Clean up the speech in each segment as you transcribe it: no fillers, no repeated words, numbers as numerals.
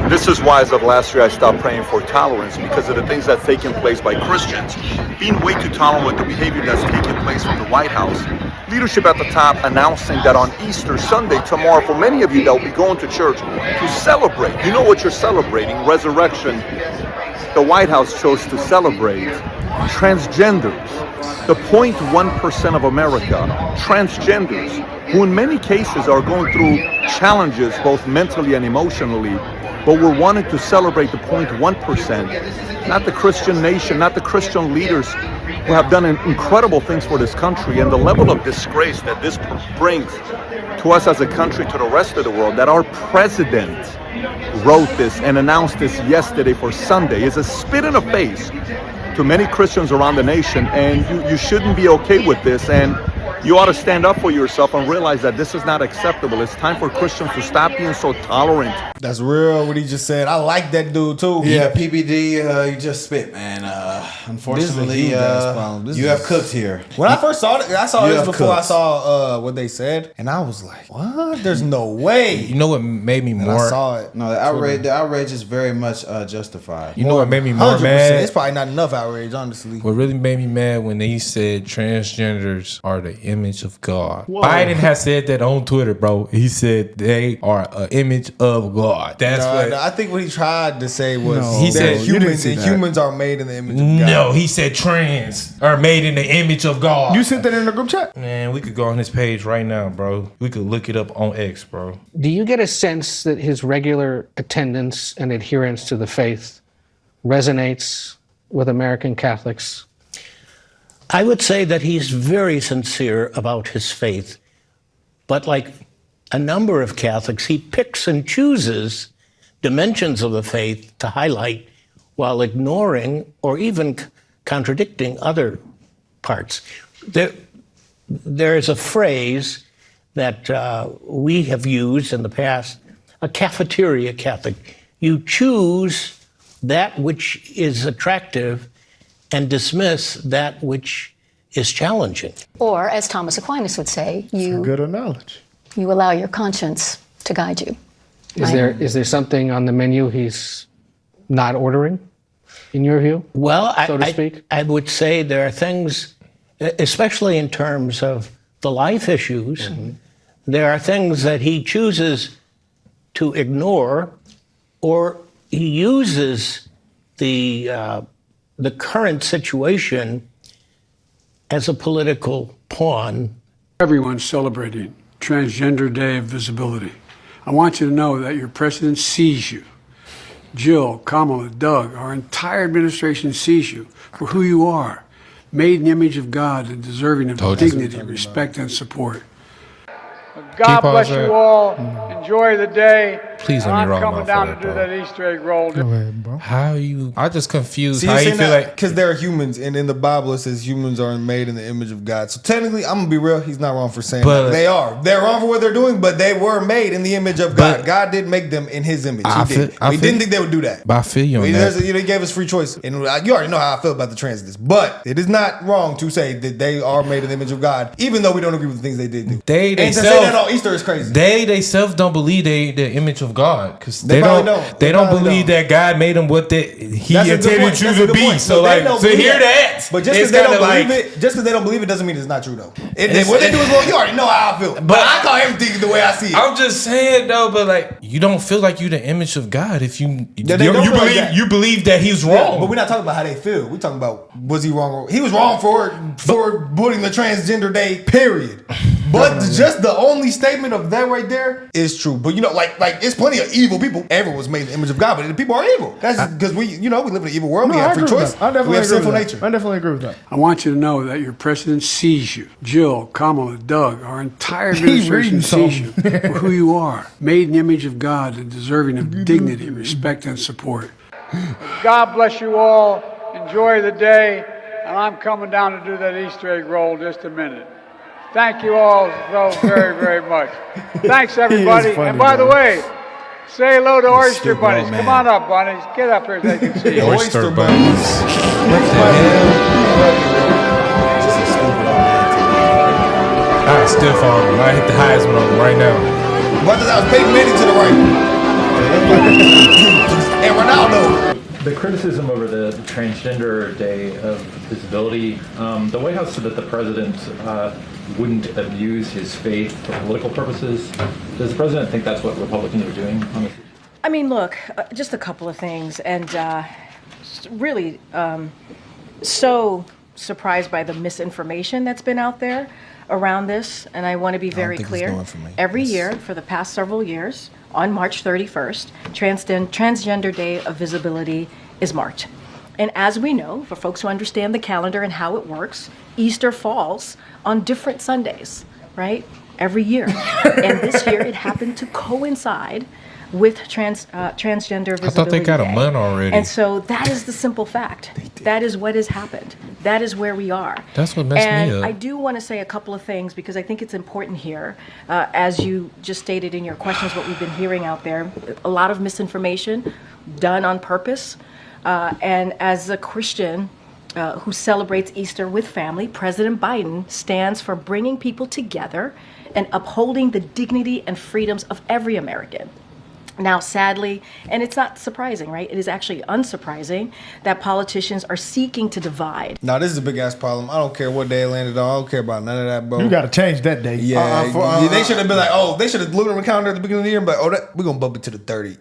This is why, as of last year, I stopped praying for tolerance because of the things that's taking place by Christians. Being way too tolerant with the behavior that's taking place from the White House. Leadership at the top announcing that on Easter Sunday, tomorrow, for many of you that will be going to church to celebrate. You know what you're celebrating? Resurrection. The White House chose to celebrate transgenders. The 0.1% of America, transgenders, who in many cases are going through challenges both mentally and emotionally, but we're wanting to celebrate the 0.1%, not the Christian nation, not the Christian leaders who have done incredible things for this country, and the level of disgrace that this brings to us as a country, to the rest of the world, that our president wrote this and announced this yesterday for Sunday is a spit in the face to many Christians around the nation, and you shouldn't be okay with this, and you ought to stand up for yourself and realize that this is not acceptable. It's time for Christians to stop being so tolerant. That's real what he just said. I like that dude too. Yeah, PBD, you just spit, man. Unfortunately, you have cooked here. When I first saw it, I saw this before I saw what they said, and I was like, "What? There's no way." You know what made me more? I saw it. No, the outrage is very much justified. You know what made me more 100%. mad? It's probably not enough outrage, honestly. What really made me mad when they said transgenders are the image of God. Whoa. Biden has said that on Twitter, bro. He said they are an image of God. That's what I think what he tried to say was he said humans are made in the image of God. No, he said trans are made in the image of God. You sent that in the group chat? Man, we could go on his page right now, bro. We could look it up on X, bro. Do you get a sense that his regular attendance and adherence to the faith resonates with American Catholics? I would say that he's very sincere about his faith, but like a number of Catholics, he picks and chooses dimensions of the faith to highlight while ignoring or even contradicting other parts. There is a phrase that we have used in the past, a cafeteria Catholic. You choose that which is attractive and dismiss that which is challenging. Or, as Thomas Aquinas would say, you allow your conscience to guide you. Is there something on the menu he's not ordering, in your view? Well, so to speak? I would say there are things, especially in terms of the life issues, there are things that he chooses to ignore, or he uses the current situation as a political pawn. Everyone's celebrating Transgender Day of Visibility. I want you to know that your president sees you. Jill, Kamala, Doug, our entire administration sees you for who you are, made in the image of God and deserving of dignity, respect, and support. God bless you all. Enjoy the day. Please let me roll I'm coming off down of to that, do that Easter egg roll. Go ahead, bro. How you? I just confused. See, how you feel like? Because they're humans, and in the Bible it says humans are made in the image of God. So technically, I'm gonna be real. He's not wrong for saying that. They are. They're wrong for what they're doing, but they were made in the image of God. God did make them in His image. He did. We didn't think they would do that. But I feel you on that. He gave us free choice, and you already know how I feel about the transits. But it is not wrong to say that they are made in the image of God, even though we don't agree with the things they did do. And to say that on Easter is crazy. They self don't believe they the image of God, because they don't believe that God made them what He intended you to be. So like to hear that, but just because they don't believe it, doesn't mean it's not true though. What they do is wrong. You already know how I feel. But I call everything the way I see it. I'm just saying though, but like you don't feel like you're the image of God if you believe that He's wrong. Yeah, but we're not talking about how they feel. We're talking about was he wrong? He was wrong for putting the transgender day. Period. But just the only statement of that right there is true. But you know, like it's plenty of evil people. Everyone was made in the image of God, but the people are evil. That's because we live in an evil world. We have free choice. We have sinful nature. I definitely agree with that. I want you to know that your president sees you. Jill, Kamala, Doug, our entire administration sees you for who you are, made in the image of God and deserving of dignity, respect, and support. God bless you all. Enjoy the day. And I'm coming down to do that Easter egg roll in just a minute. Thank you all so very, very much. Thanks, everybody. Funny, and by the way, say hello to Oyster Bunnies. Come on up, Bunnies. Get up here so they can see you. Oyster Bunnies. What the hell? I still fall. I hit the highest one right now. But I was Peyton Manning to the right. The criticism over the Transgender Day of Visibility, the White House said that the president wouldn't abuse his faith for political purposes. Does the president think that's what Republicans are doing on this? I mean, look, just a couple of things, and really so surprised by the misinformation that's been out there around this, and I want to be very clear. Every year for the past several years, on March 31st, Transgender Day of Visibility is marked. And as we know, for folks who understand the calendar and how it works, Easter falls on different Sundays, right? Every year. And this year it happened to coincide with Transgender Visibility I thought they got Day. a month already. And so that is the simple fact. That is what has happened. That is where we are. That's what messed me up. And I do want to say a couple of things because I think it's important here. As you just stated in your questions, what we've been hearing out there, a lot of misinformation done on purpose. And as a Christian who celebrates Easter with family, President Biden stands for bringing people together and upholding the dignity and freedoms of every American. Now, sadly, and it's not surprising, right? It is actually unsurprising that politicians are seeking to divide. Now, this is a big ass problem. I don't care what day it landed on. I don't care about none of that, bro. You got to change that date. Yeah, they should have been like, oh, they should have looked on the calendar at the beginning of the year, but we're gonna bump it to the 30th.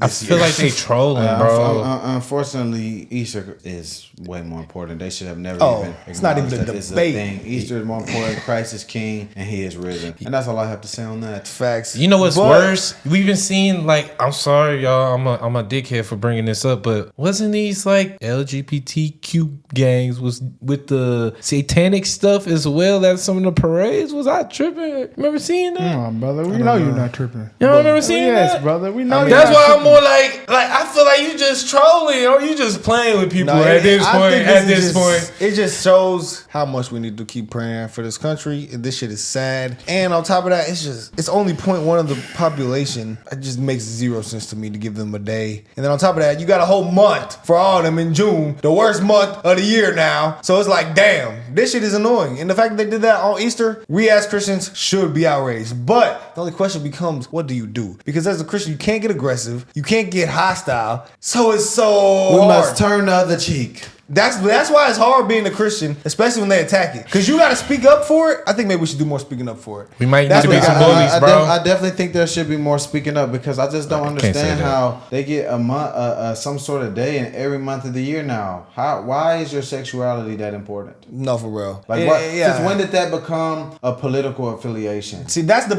I feel like they trolling, bro. Unfortunately, Easter is way more important. They should have never even. It's not even a that this is debate. thing. Easter is more important. Christ is King, and He is risen. And that's all I have to say on that. Facts. You know what's worse? We've been seeing, like, I'm sorry, y'all. I'm a dickhead for bringing this up, but wasn't these like LGBTQ gangs was with the satanic stuff as well as some of the parades? Was I tripping? Remember seeing that? No, brother. We know you're not tripping. Y'all remember seeing that? Yes, brother. We know. That's why I'm more like I feel like you just trolling or you just playing with people at this point. At this point, it just shows how much we need to keep praying for this country. This shit is sad, and on top of that, it's only 0.1 of the population. It just makes zero sense to me to give them a day. And then on top of that, you got a whole month for all of them in June, the worst month of the year now. So it's like, damn, this shit is annoying. And the fact that they did that on Easter, we as Christians should be outraged. But the only question becomes, what do you do? Because as a Christian, you can't get aggressive, you can't get hostile. So it's so We hard. must turn the other cheek. That's why it's hard being a Christian, especially when they attack it. Because you got to speak up for it. I think maybe we should do more speaking up for it. We might need to be some bullies, bro. I definitely think there should be more speaking up because I just don't understand how they get a month, some sort of day in every month of the year now. Why is your sexuality that important? No, for real. Like, since when did that become a political affiliation? See, that's the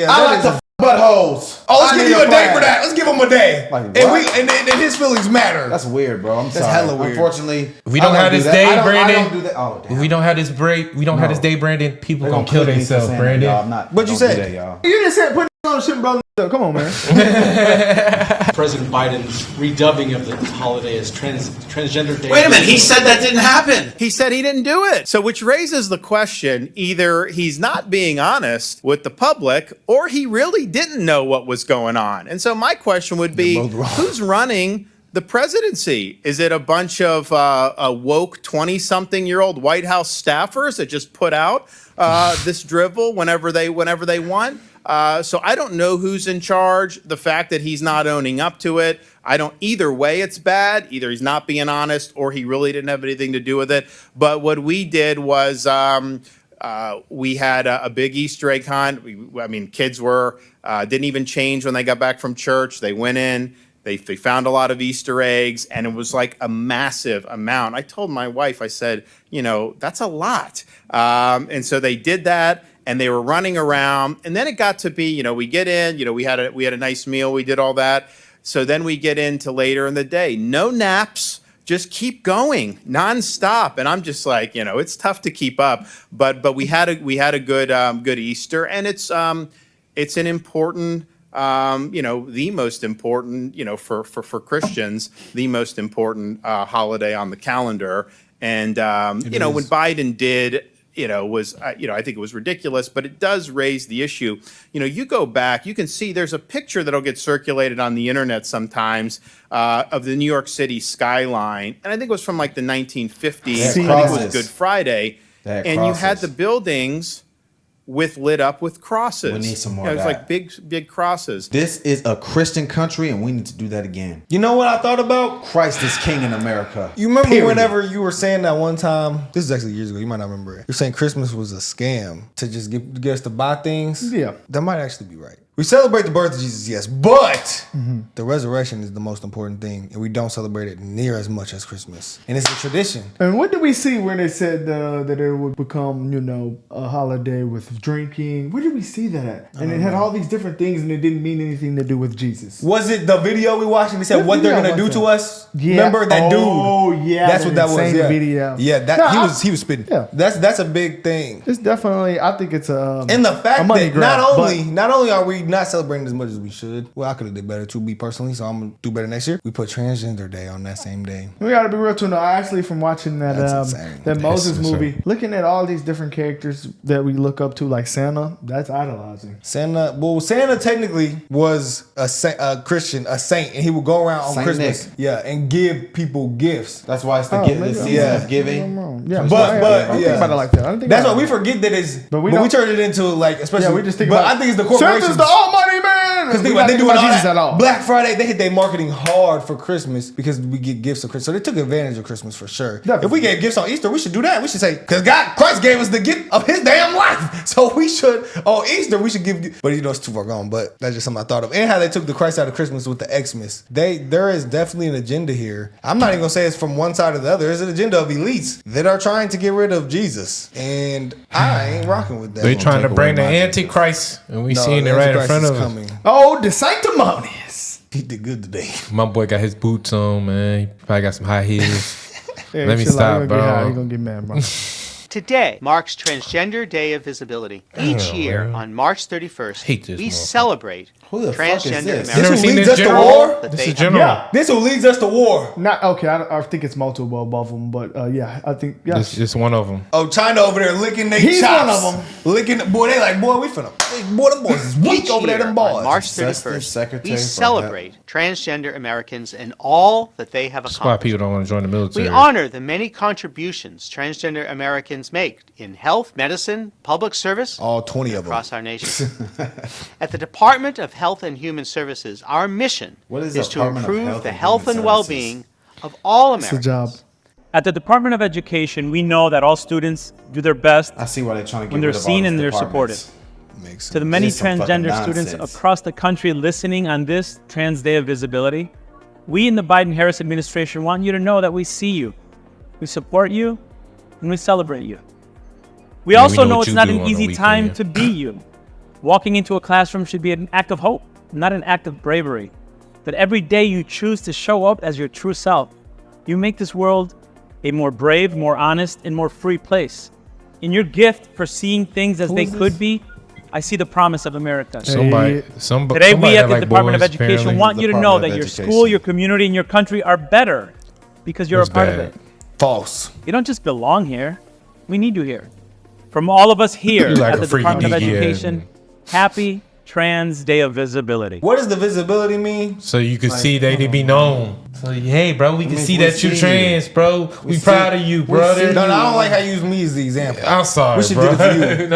I like the buttholes. Oh, let's give you a day for that. Let's give him a day. Like, and his feelings matter. That's weird, bro. I'm sorry. That's hella weird. Unfortunately, we don't have this day, Brandon. I don't do that. Oh, damn. If we don't have this break, we don't have this day, Brandon. People gonna kill themselves, Brandon. What you say? You just said put on shit, bro. Come on, man. President Biden's redubbing of the holiday as Transgender Day. Wait a minute, he said that didn't happen. He said he didn't do it. So which raises the question, either he's not being honest with the public or he really didn't know what was going on. And so my question would be, who's running the presidency? Is it a bunch of woke 20-something-year-old White House staffers that just put out this drivel whenever they want? So I don't know who's in charge. The fact that he's not owning up to it, either way it's bad. Either he's not being honest or he really didn't have anything to do with it. But what we did was we had a big Easter egg hunt. Kids didn't even change when they got back from church. They went in. They found a lot of Easter eggs, and it was like a massive amount. I told my wife, I said, that's a lot. And so they did that, and they were running around. And then it got to be, we get in, we had a nice meal, we did all that. So then we get into later in the day. No naps, just keep going nonstop. And I'm just like, it's tough to keep up. But we had a good Easter, and it's an important. The most important, for Christians, the most important holiday on the calendar. And, when Biden did, was, I think it was ridiculous, but it does raise the issue. You go back, you can see there's a picture that'll get circulated on the internet sometimes of the New York City skyline. And I think it was from like the 1950s. I think it was Good Friday. And you had the buildings with lit up with crosses. We need some more You know, of it's that. like big crosses. This is a Christian country, and we need to do that again. You know what I thought about? Christ is king in America. You remember Period. whenever you were saying that one time? This is actually years ago. You might not remember it. You're saying Christmas was a scam to just get us to buy things. Yeah. That might actually be right. We celebrate the birth of Jesus, yes, but the resurrection is the most important thing, and we don't celebrate it near as much as Christmas. And it's a tradition. And what did we see when they said that it would become, a holiday with drinking? Where did we see that at? And it had all these different things, and it didn't mean anything to do with Jesus. Was it the video we watched and they said What what they're video gonna do was to that? us? Yeah. Remember that dude? Oh yeah, That's what that was. insane Yeah, video. yeah. That No, he was spitting. Yeah. That's a big thing. It's definitely. I think it's a And the fact money that grab, not only are we not celebrating as much as we should. Well, I could have did better too, me personally. So I'm gonna do better next year. We put Transgender Day on that same day. we gotta be real too. No, actually, from watching that That's insane. that Moses That's movie, insane. looking at all these different characters that we look up to, like Santa, that's idolizing. Santa technically was a Christian, a saint, and he would go around on Saint Christmas, Nick. yeah, and give people gifts. That's why it's the maybe season I'm of giving. Yeah, But I don't think about it like that. I don't think That's why about we it. forget that it's. But we we don't- turn it into like, especially. Yeah, we just think but about. I think it's the corporations. Santa's the Almighty Man. Because We they not do think about Jesus that. at all. Black Friday, they hit their marketing hard for Christmas because we get gifts of Christmas. So they took advantage of Christmas for sure. Definitely. If we gave gifts on Easter, we should do that. We should say, because Christ gave us the gift of his damn life. So we should, on Easter, we should give, but it's too far gone, but that's just something I thought of. And how they took the Christ out of Christmas with the Xmas. There is definitely an agenda here. I'm not even going to say it's from one side or the other. There's an agenda of elites that are trying to get rid of Jesus. And I ain't rocking with that. They trying to bring the Antichrist, and we seeing it right in front of us. Oh, the sanctimonious. He did good today. My boy got his boots on, man. He probably got some high heels. Yeah, Let me chill out. stop, You gonna get high, bro. you gonna get mad, bro. Today marks Transgender Day of Visibility. Each year on March 31st, Hate this we motherfucker. celebrate Who the fuck is transgender this? This who Americans. leads us to war? That This they is general. Yeah. This who leads us to war. Not okay. I think it's multiple above them, but yeah, I think yeah. This one of them. Oh, China over there licking their He's chops. one of them. Licking, boy, they like, boy, we finna, boy, them boys is weak Each over there, year them boys. on March Assistant 31st, Secretary we for celebrate transgender Americans and all that they have That's why accomplished. people don't want to join the military. We honor the many contributions transgender Americans make in health, medicine, public service All 20 of them. across our nation. At the Department of Health and Human Services, our mission What is is to Department of improve Health the and health Human and well-being of all It's a Americans. job. At the Department of Education, we know that all students do their best I see why they're trying to get when they're rid of all seen these and they're departments. supported. Makes To the sense. many This is some fucking transgender students nonsense. across the country listening on this Trans Day of Visibility, we in the Biden-Harris administration want you to know that we see you, we support you, and we celebrate you. We Yeah, we also know know what it's you not do an on the easy time weekend. to be you. Walking into a classroom should be an act of hope, not an act of bravery. That every day you choose to show up as your true self, you make this world a more brave, more honest, and more free place. In your gift for seeing things as they could be, I see the promise of America. Hey. Today, somebody we at have the like Department of boys, Education apparently. want you to know Department that of your Education. school, your community, and your country are better because you're What's a part bad? of it. False. You don't just belong here. We need you here. From all of us here You like at a the freaky Department of geeky Education, happy Trans Day of Visibility. What does the visibility mean? So you could see they be known. So hey, bro, we can see we that you see trans, bro. We see- proud of you, we brother. see No, I don't like how you use me as the example. I'm sorry, We should bro. do it for you.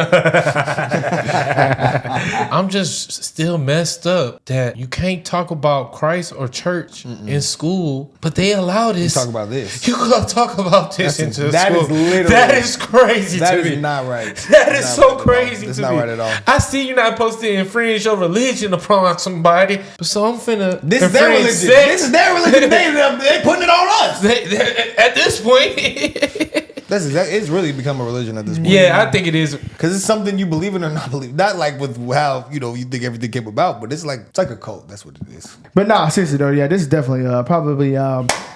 I'm just still messed up that you can't talk about Christ or church in school, but they allow this. Talk about this. You gonna talk about this into that school? is literally- That is crazy That to is me. not right. That is Not so right at all. crazy That's to not me. right at all. I see you not supposed to infringe your religion upon somebody, but so I'm finna. This is their infringe religion. sex. This is their religion. They putting it on us. At this point. It's really become a religion at this point. Yeah, I think it is. Because it's something you believe in or not believe. Not like with how, you think everything came about, but it's like a cult. That's what it is. But nah, seriously though, yeah, this is definitely probably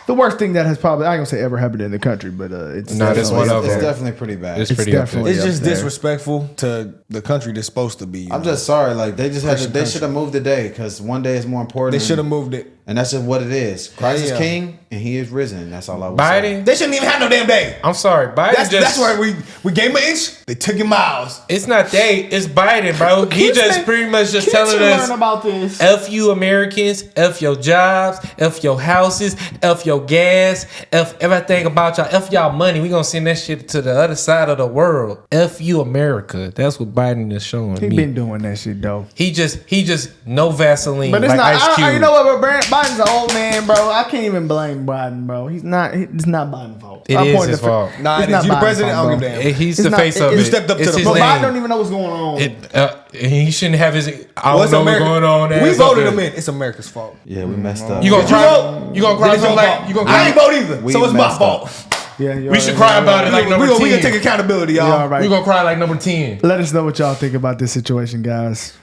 the worst thing that has probably, I ain't gonna say ever happened in the country, but it's No, this one of It's them. definitely pretty bad. It's pretty up there. It's just up there. disrespectful to the country that's supposed to be. I'm just sorry. Like they just had to, Christian they country. should have moved the day because one day is more important. They should have moved it. and that's just what it is. Christ Yeah. is king and he is risen. That's all I would say. Biden. They shouldn't even have no damn day. I'm sorry, Biden. That's why we gave him an inch. They took him miles. It's not they. It's Biden, bro. He Kids just may- pretty much just kids telling should us, learn about this. F you Americans, F your jobs, F your houses, F your your gas, F everything about y'all, F y'all money. We gonna send that shit to the other side of the world. F you, America. That's what Biden is showing He me. been doing that shit though. He just no Vaseline. But it's like not. Ice Cube. You know what? But Biden's an old man, bro. I can't even blame Biden, bro. He's not. It's not Biden's fault. It is his fault. Nah, It's it not is. You the Biden's president. I fault, don't bro. give a damn. He's It's the not- face of you it. stepped up to It's the his But plate. Biden name. don't even know what's going on. He shouldn't have his. I Well, don't it's know what's America. going on. We ass voted up him there. in. It's America's fault. Yeah, we messed up. You gonna Did cry? vote? You gonna cry Then it's something your like fault. you gonna I cry? ain't vote either, We so it's my messed fault. up. Yeah, you We should cry about it like number We 10. gonna take accountability, y'all. all right. We gonna cry like number 10. Let us know what y'all think about this situation, guys.